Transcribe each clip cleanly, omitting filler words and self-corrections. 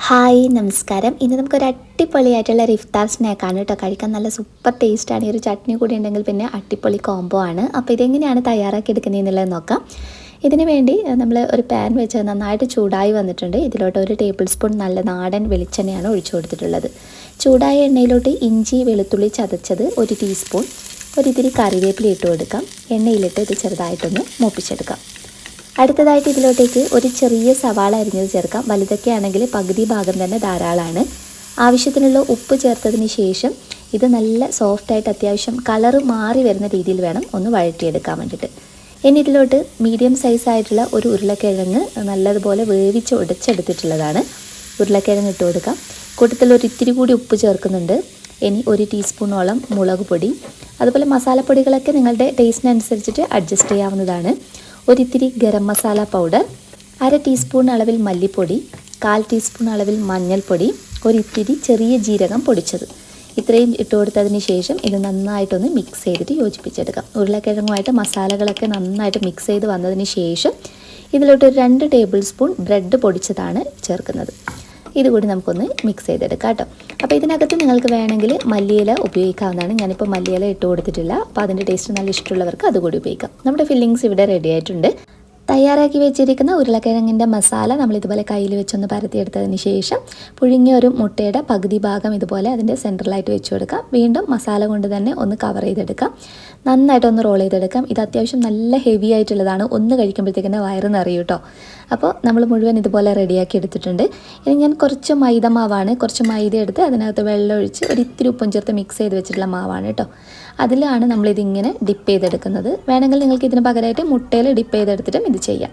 Hi നമസ്കാരം. ഇന്ന് നമുക്കൊരു അടിപൊളിയായിട്ടുള്ള ഒരു ഇഫ്താർ സ്നാക്കാണ് കേട്ടോ. കഴിക്കാൻ നല്ല സൂപ്പർ ടേസ്റ്റാണ്. ഈ ഒരു ചട്നി കൂടി ഉണ്ടെങ്കിൽ പിന്നെ അടിപൊളി കോംബോ ആണ്. അപ്പോൾ ഇതെങ്ങനെയാണ് തയ്യാറാക്കി എടുക്കുന്നതെന്നുള്ളത് നോക്കാം. ഇതിന് വേണ്ടി നമ്മൾ ഒരു പാൻ വെച്ച് നന്നായിട്ട് ചൂടായി വന്നിട്ടുണ്ട്. ഇതിലോട്ട് 1 ടേബിൾ സ്പൂൺ നല്ല നാടൻ വെളിച്ചെണ്ണയാണ് ഒഴിച്ചു കൊടുത്തിട്ടുള്ളത്. ചൂടായ എണ്ണയിലോട്ട് ഇഞ്ചി വെളുത്തുള്ളി ചതച്ചത് 1 ടീസ്പൂൺ, ഒരിത്തിരി കറിവേപ്പില ഇട്ട് കൊടുക്കാം. എണ്ണയിലിട്ട് ഇത് ചെറുതായിട്ടൊന്ന് മൂപ്പിച്ചെടുക്കാം. അടുത്തതായിട്ട് ഇതിലോട്ടേക്ക് ഒരു ചെറിയ സവാള അരിഞ്ഞത് ചേർക്കാം. വലുതൊക്കെ ആണെങ്കിൽ പകുതി ഭാഗം തന്നെ ധാരാളമാണ്. ആവശ്യത്തിനുള്ള ഉപ്പ് ചേർത്തതിന് ശേഷം ഇത് നല്ല സോഫ്റ്റായിട്ട് അത്യാവശ്യം കളറ് മാറി വരുന്ന രീതിയിൽ വേണം ഒന്ന് വഴറ്റിയെടുക്കാൻ വേണ്ടിയിട്ട്. ഇനി ഇതിലോട്ട് മീഡിയം സൈസായിട്ടുള്ള ഒരു ഉരുളക്കിഴങ്ങ് നല്ലതുപോലെ വേവിച്ച് ഉടച്ചെടുത്തിട്ടുള്ളതാണ്. ഉരുളക്കിഴങ്ങ് ഇട്ട് കൊടുക്കാം. കൂട്ടത്തിൽ ഒരിത്തിരി കൂടി ഉപ്പ് ചേർക്കുന്നുണ്ട്. ഇനി 1 ടീസ്പൂണോളം മുളക് പൊടി, അതുപോലെ മസാലപ്പൊടികളൊക്കെ നിങ്ങളുടെ ടേസ്റ്റിനനുസരിച്ചിട്ട് അഡ്ജസ്റ്റ് ചെയ്യാവുന്നതാണ്. ഒരിത്തിരി ഗരം മസാല പൗഡർ, 1/2 ടീസ്പൂൺ അളവിൽ മല്ലിപ്പൊടി, 1/4 ടീസ്പൂൺ അളവിൽ മഞ്ഞൾപ്പൊടി, ഒരിത്തിരി ചെറിയ ജീരകം പൊടിച്ചത്. ഇത്രയും ഇട്ട് കൊടുത്തതിന് ശേഷം ഇത് നന്നായിട്ടൊന്ന് മിക്സ് ചെയ്തിട്ട് യോജിപ്പിച്ചെടുക്കാം. ഉരുളക്കിഴങ്ങുമായിട്ട് മസാലകളൊക്കെ നന്നായിട്ട് മിക്സ് ചെയ്ത് വന്നതിന് ശേഷം ഇതിലോട്ട് 2 ടേബിൾ സ്പൂൺ ബ്രെഡ് പൊടിച്ചതാണ് ചേർക്കുന്നത്. ഇതുകൂടി നമുക്കൊന്ന് മിക്സ് ചെയ്തെടുക്കാം കേട്ടോ. അപ്പോൾ ഇതിനകത്ത് നിങ്ങൾക്ക് വേണമെങ്കിൽ മല്ലിയില ഉപയോഗിക്കാവുന്നതാണ്. ഞാനിപ്പോൾ മല്ലിയില ഇട്ട് കൊടുത്തിട്ടില്ല. അപ്പോൾ അതിൻ്റെ ടേസ്റ്റ് നല്ല ഇഷ്ടമുള്ളവർക്ക് അതുകൂടി ഉപയോഗിക്കാം. നമ്മുടെ ഫില്ലിങ്സ് ഇവിടെ റെഡി ആയിട്ടുണ്ട്. തയ്യാറാക്കി വെച്ചിരിക്കുന്ന ഉരുളക്കിഴങ്ങിൻ്റെ മസാല നമ്മളിതുപോലെ കയ്യിൽ വെച്ചൊന്ന് പരത്തിയെടുത്തതിന് ശേഷം പുഴുങ്ങിയ ഒരു മുട്ടയുടെ പകുതി ഭാഗം ഇതുപോലെ അതിൻ്റെ സെൻറ്ററിലായിട്ട് വെച്ച് കൊടുക്കാം. വീണ്ടും മസാല കൊണ്ട് തന്നെ ഒന്ന് കവർ ചെയ്തെടുക്കാം. നന്നായിട്ടൊന്ന് റോൾ ചെയ്തെടുക്കാം. ഇത് അത്യാവശ്യം നല്ല ഹെവി ആയിട്ടുള്ളതാണ്. ഒന്ന് കഴിക്കുമ്പോഴത്തേക്കിൻ്റെ വയറ് നിറയും കേട്ടോ. അപ്പോൾ നമ്മൾ മുഴുവൻ ഇതുപോലെ റെഡിയാക്കി എടുത്തിട്ടുണ്ട്. ഇനി ഞാൻ കുറച്ച് മൈദ മാവാണ്, കുറച്ച് മൈദ എടുത്ത് അതിനകത്ത് വെള്ളം ഒഴിച്ച് ഒരിത്തിരി ഉപ്പും ചേർത്ത് മിക്സ് ചെയ്ത് വെച്ചിട്ടുള്ള മാവാണ് കേട്ടോ. അതിലാണ് നമ്മളിതിങ്ങനെ ഡിപ്പ് ചെയ്തെടുക്കുന്നത്. വേണമെങ്കിൽ നിങ്ങൾക്ക് ഇതിന് പകരമായിട്ട് മുട്ടയിൽ ഡിപ്പ് ചെയ്തെടുത്തിട്ടും ഇത് ചെയ്യാം.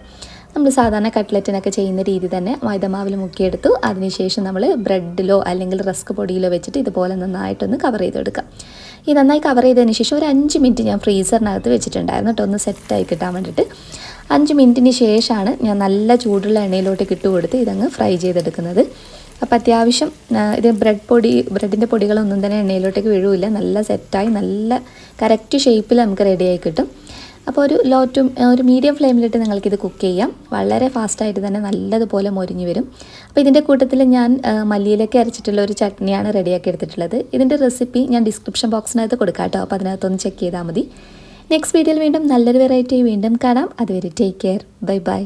നമ്മൾ സാധാരണ കട്ട്ലറ്റിനൊക്കെ ചെയ്യുന്ന രീതി തന്നെ മൈദമാവിൽ മുക്കിയെടുത്തു. അതിനുശേഷം നമ്മൾ ബ്രെഡിലോ അല്ലെങ്കിൽ റസ്ക് പൊടിയിലോ വെച്ചിട്ട് ഇതുപോലെ നന്നായിട്ടൊന്ന് കവർ ചെയ്തെടുക്കാം. ഈ നന്നായി കവർ ചെയ്തതിന് ശേഷം ഒരു 5 മിനിറ്റ് ഞാൻ ഫ്രീസറിനകത്ത് വെച്ചിട്ടുണ്ടായിരുന്നു കേട്ടോ, ഒന്ന് സെറ്റായി കിട്ടാൻ വേണ്ടിയിട്ട്. 5 മിനിറ്റിന് ശേഷമാണ് ഞാൻ നല്ല ചൂടുള്ള എണ്ണയിലോട്ട് ഇട്ട് കൊടുത്ത് ഇതങ്ങ് ഫ്രൈ ചെയ്തെടുക്കുന്നത്. അപ്പോൾ അത്യാവശ്യം ഇത് ബ്രെഡിൻ്റെ പൊടികളൊന്നും തന്നെ എണ്ണയിലോട്ടേക്ക് വീഴില്ല. നല്ല സെറ്റായി നല്ല കറക്റ്റ് ഷേപ്പിൽ നമുക്ക് റെഡിയായി കിട്ടും. അപ്പോൾ ഒരു മീഡിയം ഫ്ലെയിമിലിട്ട് നിങ്ങൾക്കിത് കുക്ക് ചെയ്യാം. വളരെ ഫാസ്റ്റായിട്ട് തന്നെ നല്ലതുപോലെ മൊരിഞ്ഞ് വരും. അപ്പോൾ ഇതിൻ്റെ കൂട്ടത്തിൽ ഞാൻ മല്ലിയിലൊക്കെ അരച്ചിട്ടുള്ള ഒരു ചട്നിയാണ് റെഡിയാക്കി എടുത്തിട്ടുള്ളത്. ഇതിൻ്റെ റെസിപ്പി ഞാൻ ഡിസ്ക്രിപ്ഷൻ ബോക്സിനകത്ത് കൊടുക്കാം കേട്ടോ. അപ്പോൾ അതിനകത്തൊന്ന് ചെക്ക് ചെയ്താൽ മതി. നെക്സ്റ്റ് വീഡിയോയിൽ വീണ്ടും നല്ലൊരു വെറൈറ്റി വീണ്ടും കാണാം. അതുവരെ ടേക്ക് കെയർ. Bye bye.